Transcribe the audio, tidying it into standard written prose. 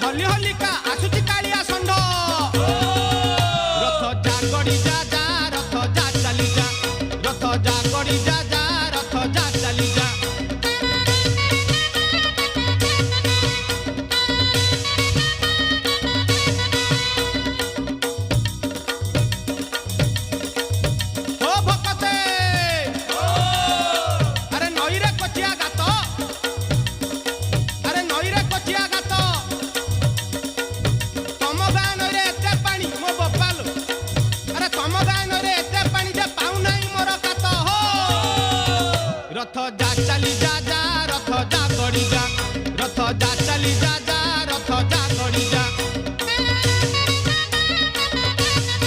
हली हलिका आसुची कालिया षंढ रथ जा गड़ी जा जा रथ जा चली जा रथ जा गड़ी जा जा रथ जा चली जा रथ जा चली जा जा